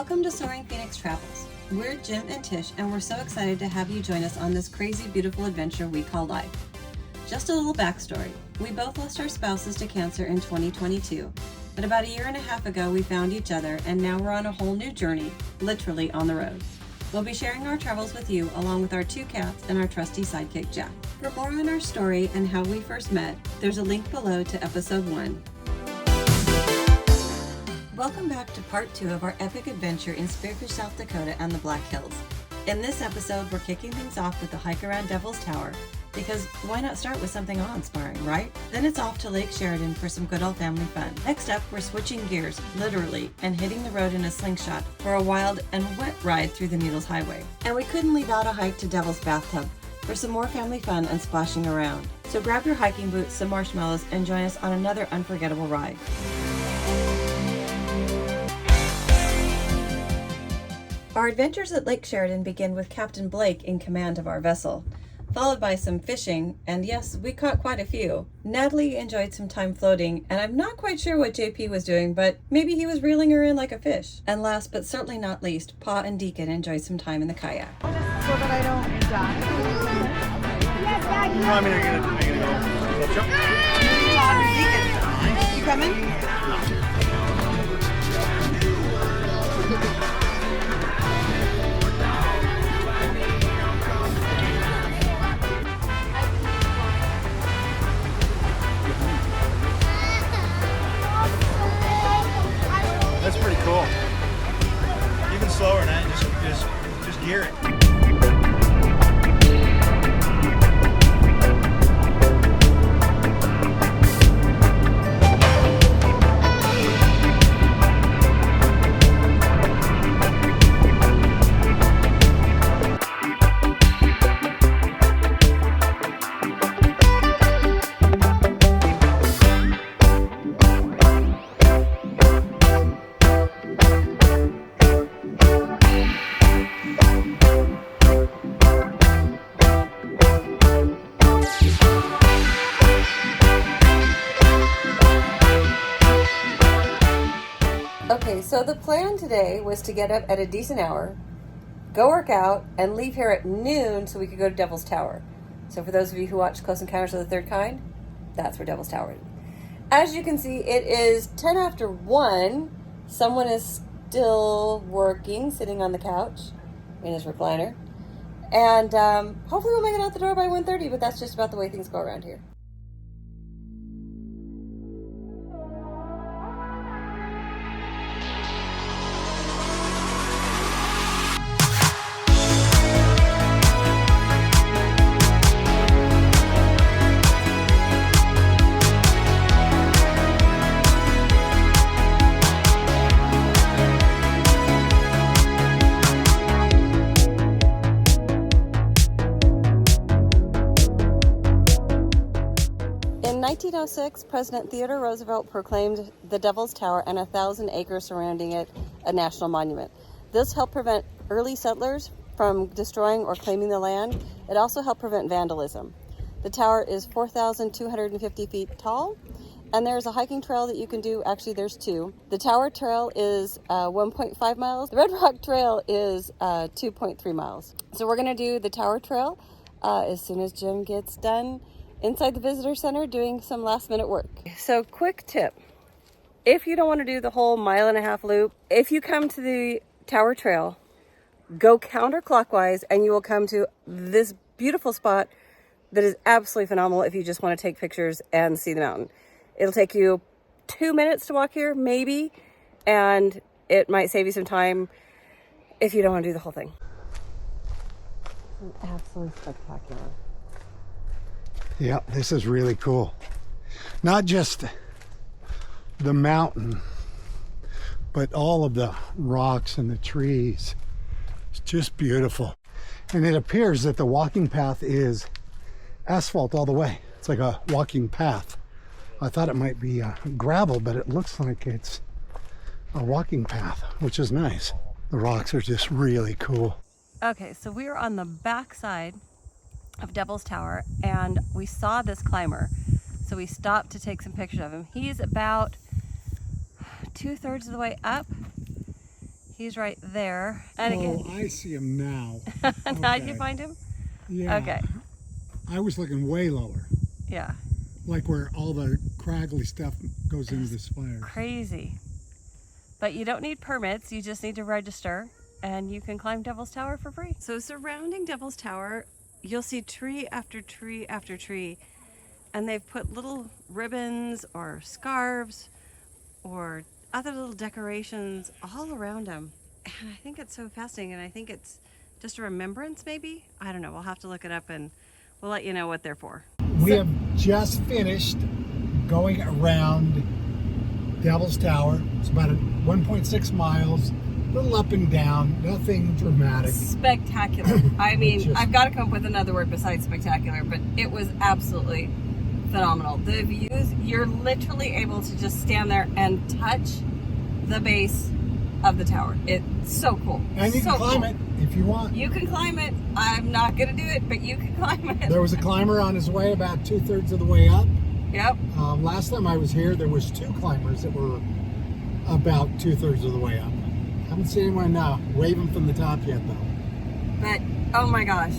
Welcome to Soaring Phoenix Travels. We're Jim and Tish, and we're so excited to have you join us on this crazy, beautiful adventure we call life. Just a little backstory. We both lost our spouses to cancer in 2022, but about a year and a half ago we found each other, and now we're on a whole new journey, literally on the road. We'll be sharing our travels with you, along with our two cats and our trusty sidekick, Jack. For more on our story and how we first met, there's a link below to episode 1. Welcome back to part 2 of our epic adventure in Spearfish, South Dakota and the Black Hills. In this episode, we're kicking things off with the hike around Devils Tower, because why not start with something awe-inspiring, right? Then it's off to Lake Sheridan for some good old family fun. Next up, we're switching gears, literally, and hitting the road in a slingshot for a wild and wet ride through the Needles Highway. And we couldn't leave out a hike to Devils Bathtub for some more family fun and splashing around. So grab your hiking boots, some marshmallows, and join us on another unforgettable ride. Our adventures at Lake Sheridan begin with Captain Blake in command of our vessel, followed by some fishing, and yes, we caught quite a few. Natalie enjoyed some time floating, and I'm not quite sure what JP was doing, but maybe he was reeling her in like a fish. And last but certainly not least, Pa and Deacon enjoyed some time in the kayak. So that I don't die. No, I mean, are you gonna go catch up? You coming? That's pretty cool. Even slower than that, just gear it. Okay, so the plan today was to get up at a decent hour, go work out, and leave here at noon so we could go to Devil's Tower. So for those of you who watch Close Encounters of the Third Kind, that's where Devil's Tower is. As you can see, it is 10 after 1. Someone is still working, sitting on the couch in his recliner. And hopefully we'll make it out the door by 1:30, but that's just about the way things go around here. In 1906, President Theodore Roosevelt proclaimed the Devil's Tower and 1,000 acres surrounding it a national monument. This helped prevent early settlers from destroying or claiming the land. It also helped prevent vandalism. The tower is 4,250 feet tall, and there's a hiking trail that you can do. Actually, there's two. The Tower Trail is 1.5 miles. The Red Rock Trail is 2.3 miles. So we're going to do the Tower Trail as soon as Jim gets done inside the visitor center doing some last minute work. So quick tip, if you don't want to do the whole 1.5 mile loop, if you come to the Tower Trail, go counterclockwise and you will come to this beautiful spot that is absolutely phenomenal if you just want to take pictures and see the mountain. It'll take you 2 minutes to walk here, maybe, and it might save you some time if you don't want to do the whole thing. It's absolutely spectacular. Yeah, this is really cool. Not just the mountain, but all of the rocks and the trees. It's just beautiful. And it appears that the walking path is asphalt all the way. It's like a walking path. I thought it might be gravel, but it looks like it's a walking path, which is nice. The rocks are just really cool. Okay, so we are on the back side of Devil's Tower, and we saw this climber, so we stopped to take some pictures of him. He's about 2/3 of the way up. He's right there. And again, I see him now. now Okay. you find him? Yeah. Okay. I was looking way lower, Yeah. like where all the craggly stuff goes into this fire. Crazy. But you don't need permits, you just need to register, and you can climb Devil's Tower for free. So surrounding Devil's Tower, you'll see tree after tree after tree, and they've put little ribbons or scarves or other little decorations all around them. And I think it's so fascinating, and I think it's just a remembrance maybe? I don't know, we'll have to look it up and we'll let you know what they're for. We have just finished going around Devil's Tower. It's about 1.6 miles, a little up and down, nothing dramatic. Spectacular. I mean, Just- I've got to come up with another word besides spectacular, but it was absolutely phenomenal. The views, you're literally able to just stand there and touch the base of the tower. It's so cool. And you so can climb cool. it if you want. You can climb it. I'm not going to do it, but you can climb it. There was a climber on his way about 2/3 of the way up. Yep. Last time I was here, there was 2 climbers that were about 2/3 of the way up. Haven't seen anyone waving from the top yet, though. But, oh my gosh,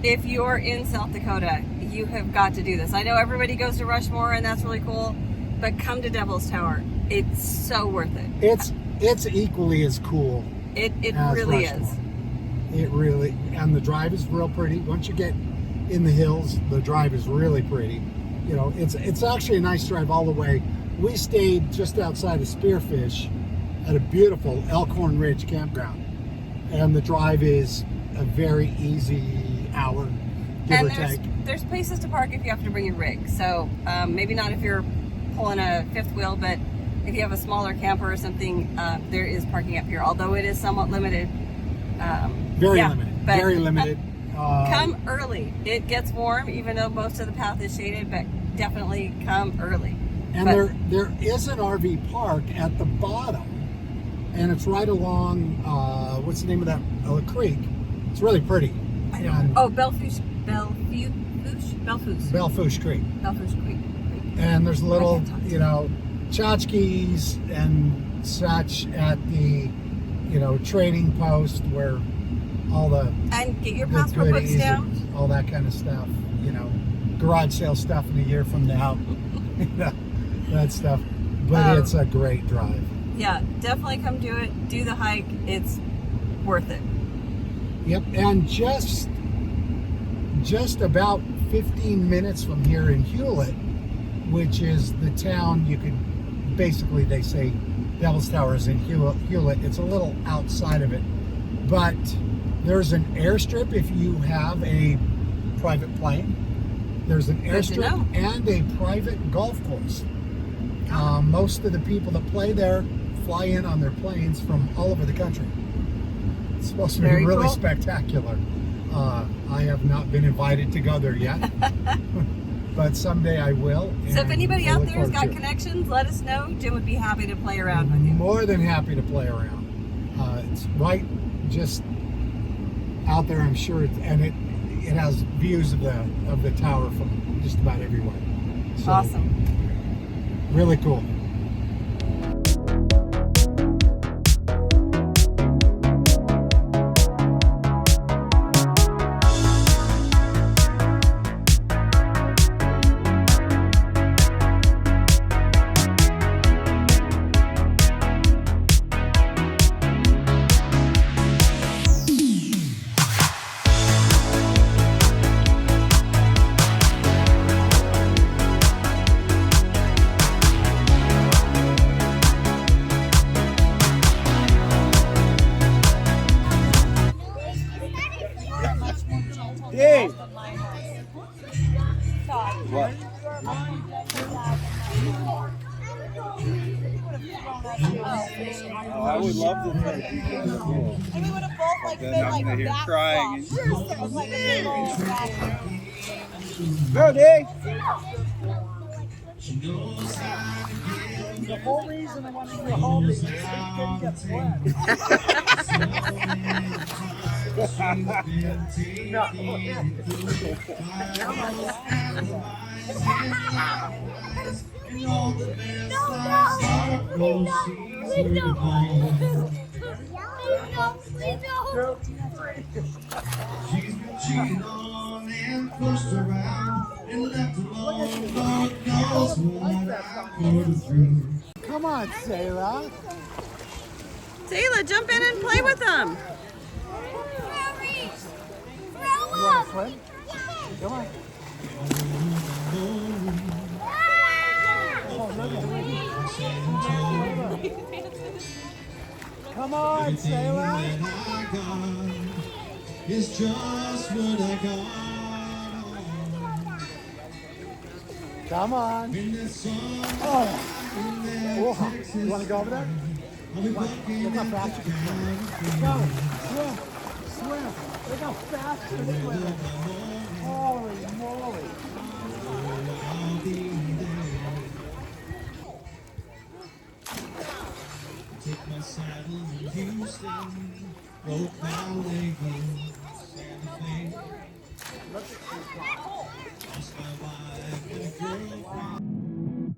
if you're in South Dakota, you have got to do this. I know everybody goes to Rushmore and that's really cool, but come to Devil's Tower. It's so worth it. It's equally as cool. It as really Rushmore. is. It really, and the drive is real pretty. Once you get in the hills, the drive is really pretty. You know, it's actually a nice drive all the way. We stayed just outside of Spearfish at a beautiful Elkhorn Ridge campground, and the drive is a very easy hour, give And or take. there's places to park if you have to bring your rig. So maybe not if you're pulling a fifth wheel, but if you have a smaller camper or something, there is parking up here, although it is somewhat limited. Very yeah, limited. but, Very limited. Come early. It gets warm, even though most of the path is shaded, but definitely come early. And But- there is an RV park at the bottom, and it's right along, what's the name of that? Creek. It's really pretty. And Oh, Belfouche Creek. Creek. And there's little, I can't talk. tchotchkes and such at the, trading post where all the And get your the passport books goodies down. and all that kind of stuff, garage sale stuff in a year from now, that stuff. But it's a great drive. Yeah, definitely come do it. Do the hike. It's worth it. Yep, and just about 15 minutes from here in Hewlett, which is the town basically they say Devil's Tower is in Hewlett. It's a little outside of it, but there's an airstrip if you have a private plane. There's an Good to airstrip know. and a private golf course. Most of the people that play there fly in on their planes from all over the country. It's supposed to be Very really cool. spectacular. I have not been invited to go there yet, but someday I will. So if and anybody I out look there has got forward to it. connections, let us know. Jim would be happy to play around with you. More than happy to play around. It's right just out there, I'm sure, and it has views of the tower from just about everywhere. So, Awesome. really cool. Hey! What? Oh, I would love to try to do that. Cool. And we would have both like Then been I'm like gonna hear back crying. off. It was like a big old back. Go, Dave! The whole reason I wanted to go home is because it didn't get wet. 2, 3. She's been cheated on and pushed around and left alone. Lord knows what I put through. Come on, Sarah. Taylor, jump in and play with them. You want to swim? Come on. Come on, Sarah. I got is just what I got. Come on. In this song, Oh. in that Whoa. Texas, You want to go over there? I'll be walking Look how up fast the you can swim. Go. Swim. Swim. Look how fast you're swimming. Holy moly. I'll be there. Take my saddle in Houston, rope my leg in Santa Fe. Lost my wife and a girlfriend.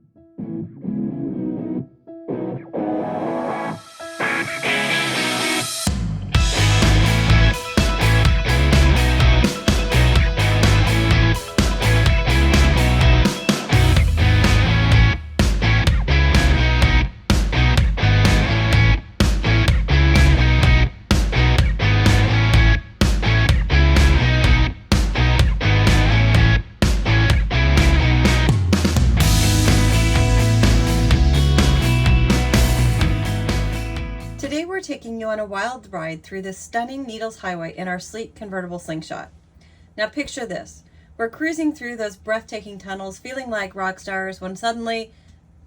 Today we're taking you on a wild ride through the stunning Needles Highway in our sleek convertible Slingshot. Now picture this. We're cruising through those breathtaking tunnels feeling like rock stars when suddenly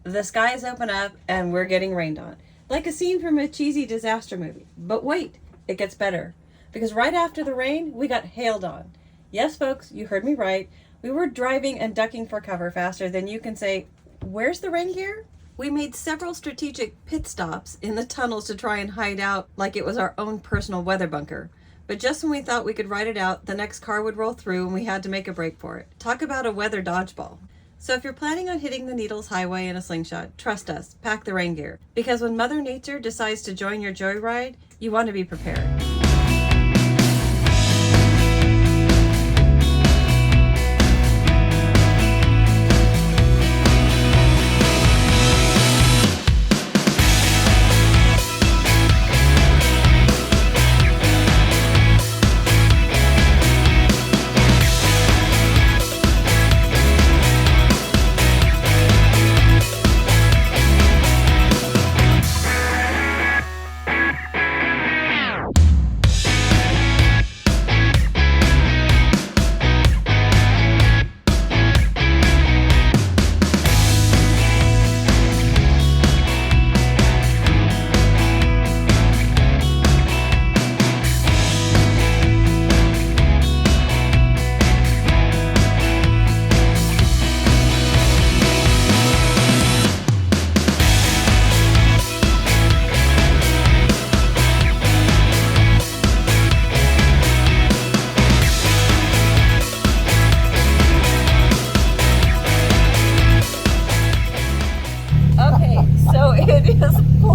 the skies open up and we're getting rained on. Like a scene from a cheesy disaster movie. But wait, it gets better. Because right after the rain, we got hailed on. Yes, folks, you heard me right. We were driving and ducking for cover faster than you can say, "Where's the rain gear?" We made several strategic pit stops in the tunnels to try and hide out like it was our own personal weather bunker. But just when we thought we could ride it out, the next car would roll through and we had to make a break for it. Talk about a weather dodgeball. So if you're planning on hitting the Needles Highway in a Slingshot, trust us, pack the rain gear. Because when Mother Nature decides to join your joyride, you want to be prepared.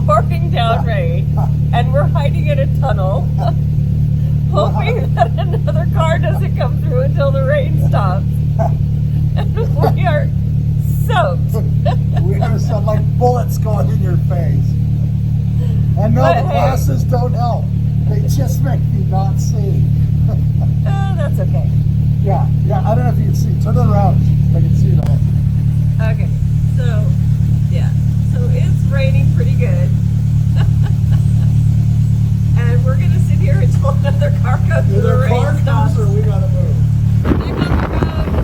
Pouring down rain, and we're hiding in a tunnel, hoping that another car doesn't come through until the rain stops. And we are soaked. We're gonna sound like bullets going in your face. And no, But the hey. glasses don't help. They just make me not see. That's okay. Yeah, I don't know if you can see. Turn it around. I can see it all. Okay, so, yeah. So it's raining pretty good. And we're going to sit here until another car comes through the Either a rain car stops. comes or we gotta move. Back on the road.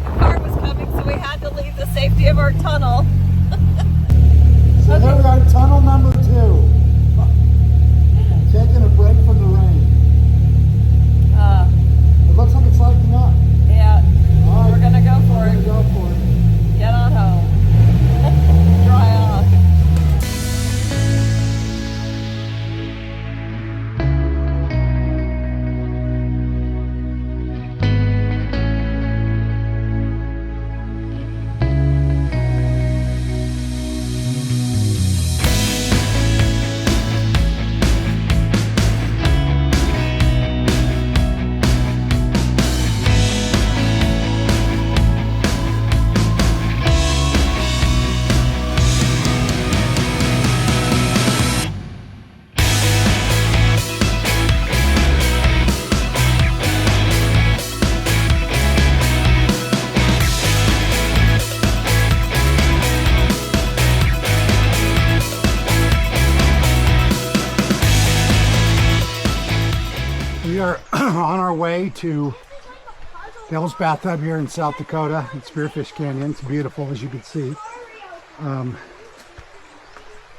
The car was coming, so we had to leave the safety of our tunnel. So here we are, tunnel number 2. Taking a break from the rain. It looks like it's lightening up. Yeah, All right, we're going to go for we're it. gonna go for it. Get on home. Dry off. our way to Devils Bathtub here in South Dakota in Spearfish Canyon. It's beautiful, as you can see.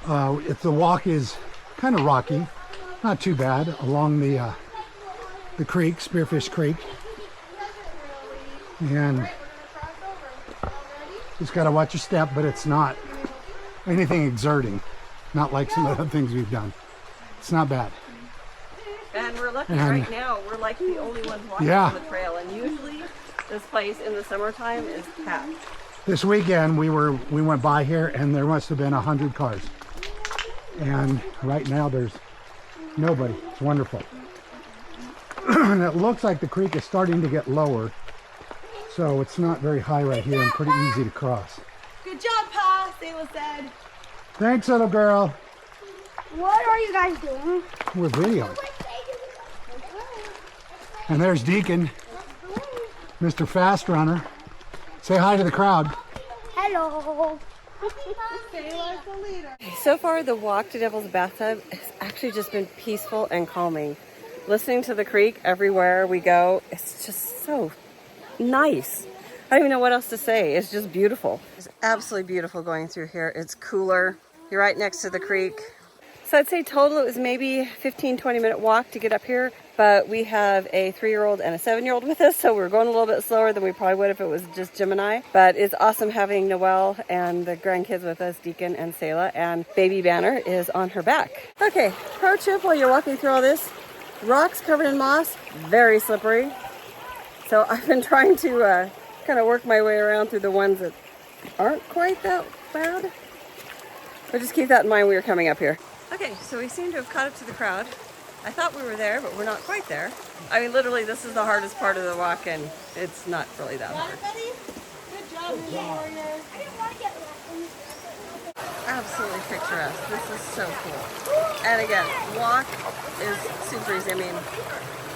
The walk is kind of rocky, not too bad, along the creek, Spearfish Creek. And just got to watch your step, but it's not anything exerting. Not like some of the things we've done. It's not bad. And we're lucky right now, we're like the only ones walking on the trail. And usually this place in the summertime is packed. This weekend we went by here and there must have been 100 cars. And right now there's nobody. It's wonderful. And it looks like the creek is starting to get lower. So it's not very high right here and pretty easy to cross. Good job, Pa, Sayla said. Thanks, little girl. What are you guys doing? We're videoing. And there's Deacon, Mr. Fast Runner. Say hi to the crowd. Hello. So far, the walk to Devil's Bathtub has actually just been peaceful and calming. Listening to the creek everywhere we go, it's just so nice. I don't even know what else to say. It's just beautiful. It's absolutely beautiful going through here. It's cooler. You're right next to the creek. So I'd say total it was maybe 15-20 minute walk to get up here, but we have a 3-year-old and a 7-year-old with us, so we're going a little bit slower than we probably would if it was just Jim and I. But it's awesome having Noelle and the grandkids with us, Deacon and Sayla, and baby Banner is on her back. Okay, pro tip while you're walking through all this, rocks covered in moss, very slippery. So I've been trying to kind of work my way around through the ones that aren't quite that bad. But just keep that in mind when you're coming up here. Okay, so we seem to have caught up to the crowd. I thought we were there, but we're not quite there. I mean, literally, this is the hardest part of the walk, and it's not really that hard. Good job, warrior. Absolutely picturesque. This is so cool. And again, walk is super easy. I mean,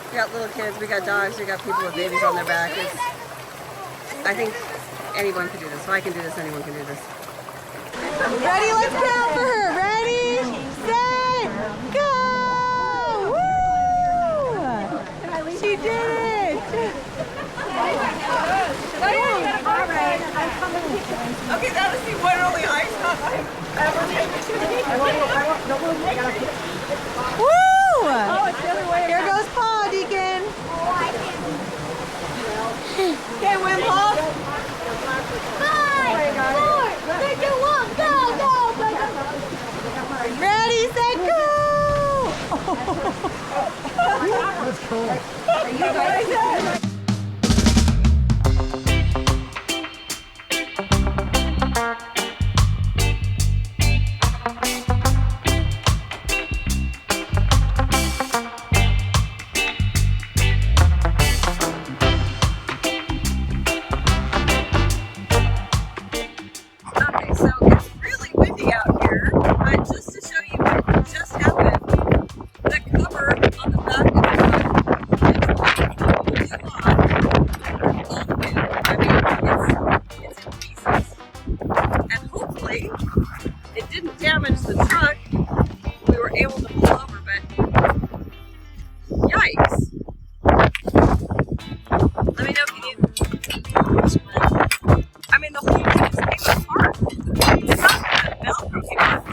we got little kids, we got dogs, we got people with babies on their back. I think anyone can do this. If I can do this, anyone can do this. Ready? Let's count for her. Ready, set, go! Woo! She did it! Okay, that is the one and only high top I've ever Woo! Oh, it's the other way. Here goes Paul, Deacon. Okay, Wim Hof. 5, 4, 3, 2, 1, go, go, go, go. Ready, set, go! That's cool. Are you guys? It didn't damage the truck. We were able to pull over, but yikes. Let me know if you need. I mean, the whole thing just came apart. It's not that Velcro came off.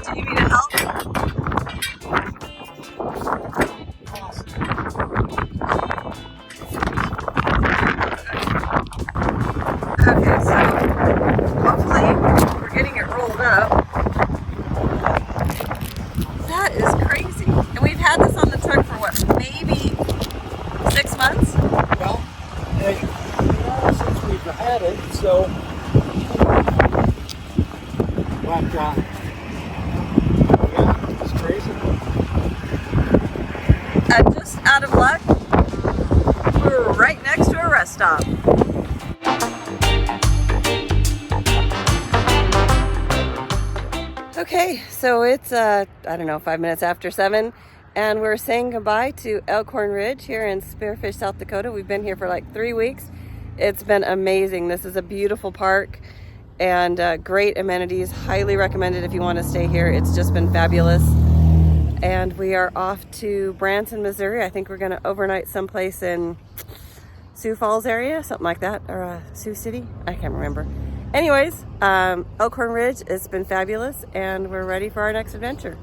Do you need help? Okay, so hopefully we're getting it rolled up. That is crazy. And we've had this on the truck for what, maybe 6 months? Well, since we've had it, so. But, yeah, it's crazy. And just out of luck, we were right next to a rest stop. Okay, so it's, I don't know, 5 minutes after 7, and we're saying goodbye to Elkhorn Ridge here in Spearfish, South Dakota. We've been here for like 3 weeks. It's been amazing. This is a beautiful park, and great amenities. Highly recommended if you want to stay here. It's just been fabulous. And we are off to Branson, Missouri. I think we're going to overnight someplace in Sioux Falls area, something like that, or Sioux City. I can't remember. Anyways, Elkhorn Ridge, it's been fabulous, and we're ready for our next adventure.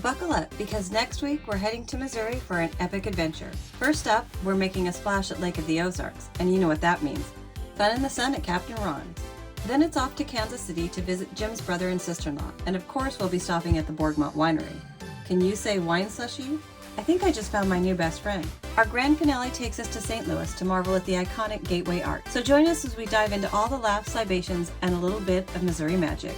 Buckle up, because next week we're heading to Missouri for an epic adventure. First up, we're making a splash at Lake of the Ozarks, and you know what that means. Fun in the sun at Captain Ron's. Then it's off to Kansas City to visit Jim's brother and sister-in-law, and of course we'll be stopping at the Borgmont Winery. Can you say wine slushy? I think I just found my new best friend. Our grand finale takes us to St. Louis to marvel at the iconic Gateway Arch. So join us as we dive into all the laughs, libations, and a little bit of Missouri magic.